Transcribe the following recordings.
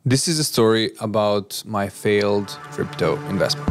This is a story about my failed crypto investment.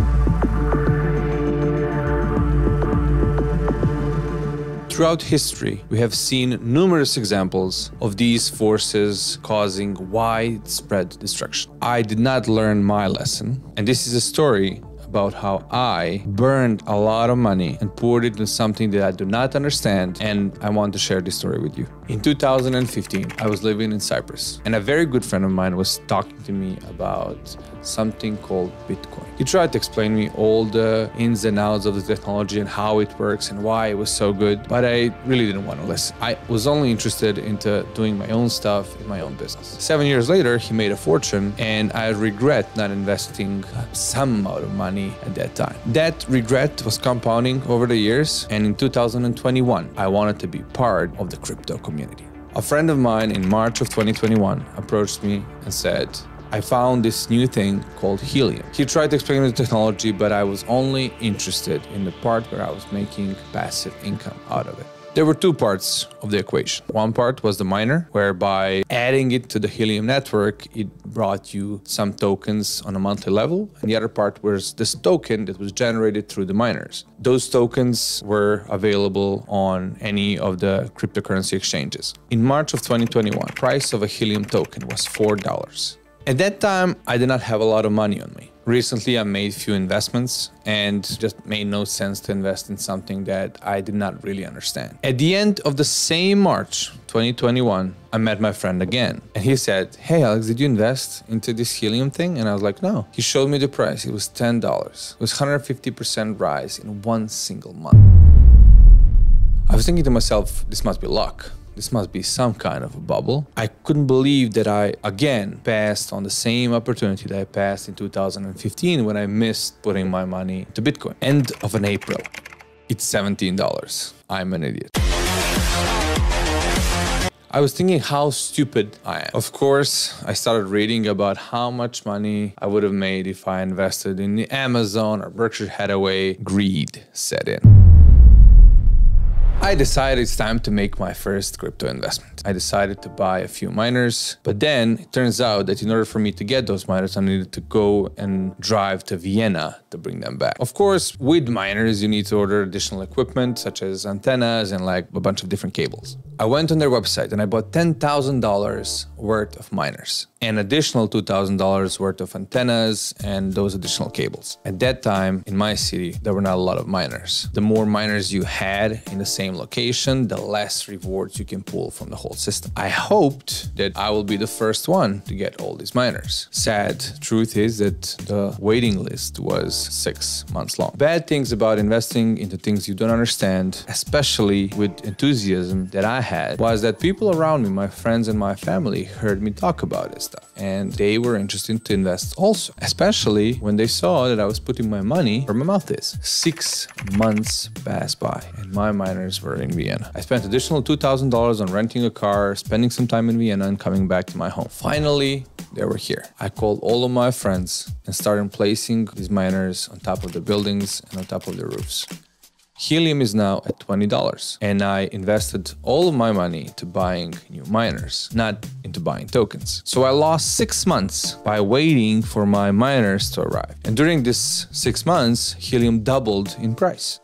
Throughout history, we have seen numerous examples of these forces causing widespread destruction. I did not learn my lesson, and this is a story about how I burned a lot of money and poured it into something that I do not understand, and I want to share this story with you. In 2015, I was living in Cyprus, and a very good friend of mine was talking to me about something called Bitcoin. He tried to explain me all the ins and outs of the technology and how it works and why it was so good, but I really didn't want to listen. I was only interested into doing my own stuff in my own business. 7 years later, he made a fortune, and I regret not investing some amount of money at that time. That regret was compounding over the years, and in 2021, I wanted to be part of the crypto community. A friend of mine in March of 2021 approached me and said, I found this new thing called Helium. He tried to explain the technology, but I was only interested in the part where I was making passive income out of it. There were two parts of the equation. One part was the miner, whereby adding it to the Helium network, it brought you some tokens on a monthly level. And the other part was this token that was generated through the miners. Those tokens were available on any of the cryptocurrency exchanges. In March of 2021, the price of a Helium token was $4. At that time, I did not have a lot of money on me. Recently, I made a few investments and just made no sense to invest in something that I did not really understand. At the end of the same March 2021, I met my friend again, and he said, hey Alex, did you invest into this Helium thing? And I was like, no. He showed me the price. It was $10. It was 150% rise in one single month. I was thinking to myself, this must be luck. This must be some kind of a bubble. I couldn't believe that I, again, passed on the same opportunity that I passed in 2015 when I missed putting my money to Bitcoin. End of an April. It's $17. I'm an idiot. I was thinking how stupid I am. Of course, I started reading about how much money I would have made if I invested in the Amazon or Berkshire Hathaway. Greed set in. I decided it's time to make my first crypto investment. I decided to buy a few miners, but then it turns out that in order for me to get those miners, I needed to go and drive to Vienna to bring them back. Of course, with miners, you need to order additional equipment, such as antennas and like a bunch of different cables. I went on their website and I bought $10,000 worth of miners, an additional $2,000 worth of antennas and those additional cables. At that time, in my city, there were not a lot of miners. The more miners you had in the same location, the less rewards you can pull from the whole system. I hoped that I will be the first one to get all these miners. Sad truth is that the waiting list was 6 months long. Bad things about investing into things you don't understand, especially with enthusiasm that I had, was that people around me, my friends and my family, heard me talk about this stuff, and they were interested to invest also, especially when they saw that I was putting my money where my mouth is. 6 months passed by and my miners were in Vienna. I spent additional $2,000 on renting a car, spending some time in Vienna and coming back to my home. Finally, they were here. I called all of my friends and started placing these miners on top of the buildings and on top of the roofs. Helium is now at $20, and I invested all of my money to buying new miners, not into buying tokens. So I lost 6 months by waiting for my miners to arrive. And during this 6 months, Helium doubled in price.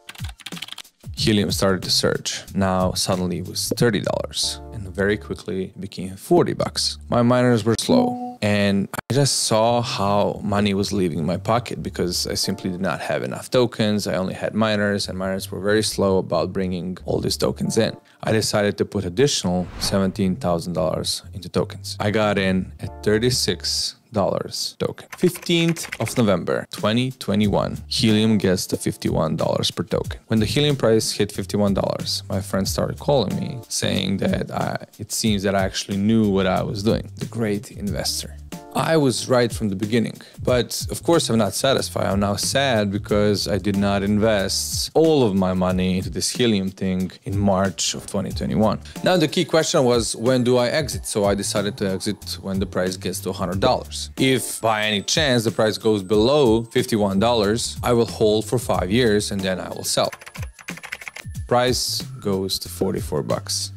Helium started to surge. Now suddenly it was $30 and very quickly became $40. My miners were slow and I just saw how money was leaving my pocket because I simply did not have enough tokens. I only had miners and miners were very slow about bringing all these tokens in. I decided to put additional $17,000 into tokens. I got in at $36 token. 15th of November 2021, Helium gets to $51 per token. When the Helium price hit $51, my friends started calling me saying that it seems that I actually knew what I was doing. The great investor. I was right from the beginning, but of course I'm not satisfied. I'm now sad because I did not invest all of my money into this Helium thing in March of 2021. Now the key question was, when do I exit? So I decided to exit when the price gets to $100. If by any chance the price goes below $51, I will hold for 5 years and then I will sell. Price goes to $44.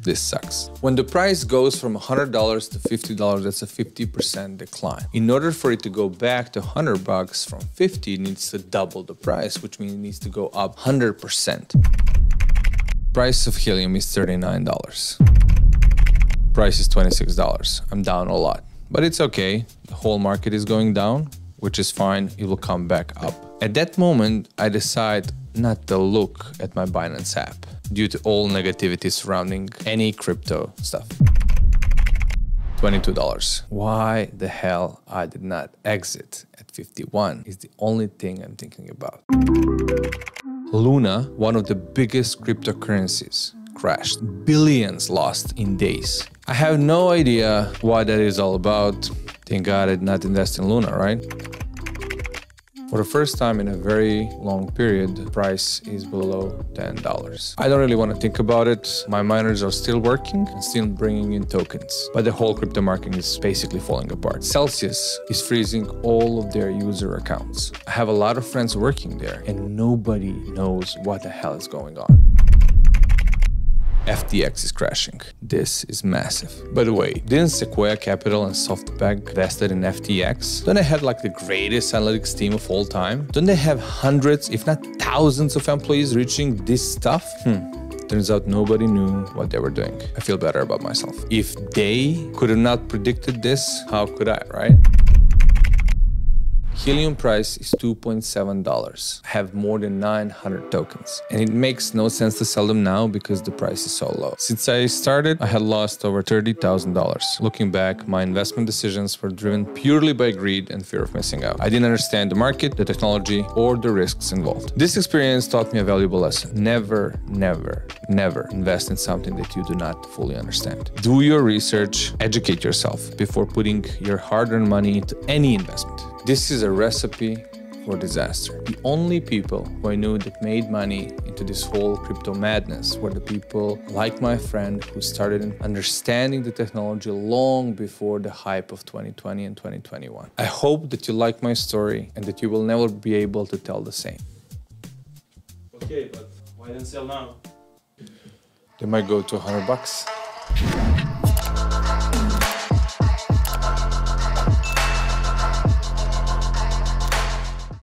this sucks. When the price goes from $100 to $50, that's a 50% decline. In order for it to go back to $100 from 50, it needs to double the price, which means it needs to go up 100%. Price of helium is $39. Price is $26. I'm down a lot, but it's okay. The whole market is going down, which is fine. It will come back up. At that moment, I decide not to look at my Binance app due to all negativity surrounding any crypto stuff. $22. Why the hell I did not exit at 51 is the only thing I'm thinking about. Luna, one of the biggest cryptocurrencies, crashed. Billions lost in days. I have no idea what that is all about. Thank God I did not invest in Luna, right? For the first time in a very long period, the price is below $10. I don't really want to think about it. My miners are still working and still bringing in tokens, but the whole crypto market is basically falling apart. Celsius is freezing all of their user accounts. I have a lot of friends working there and nobody knows what the hell is going on. FTX is crashing. This is massive. By the way, didn't Sequoia Capital and SoftBank invested in FTX? Don't they have like the greatest analytics team of all time? Don't they have hundreds, if not thousands of employees reaching this stuff? Turns out nobody knew what they were doing. I feel better about myself. If they could have not predicted this, how could I, right? Helium price is $2.7. I have more than 900 tokens. And it makes no sense to sell them now because the price is so low. Since I started, I had lost over $30,000. Looking back, my investment decisions were driven purely by greed and fear of missing out. I didn't understand the market, the technology, or the risks involved. This experience taught me a valuable lesson. Never, never, never invest in something that you do not fully understand. Do your research, educate yourself before putting your hard-earned money into any investment. This is a recipe for disaster. The only people who I knew that made money into this whole crypto madness were the people like my friend who started understanding the technology long before the hype of 2020 and 2021. I hope that you like my story and that you will never be able to tell the same. Okay, but why don't sell now? They might go to $100.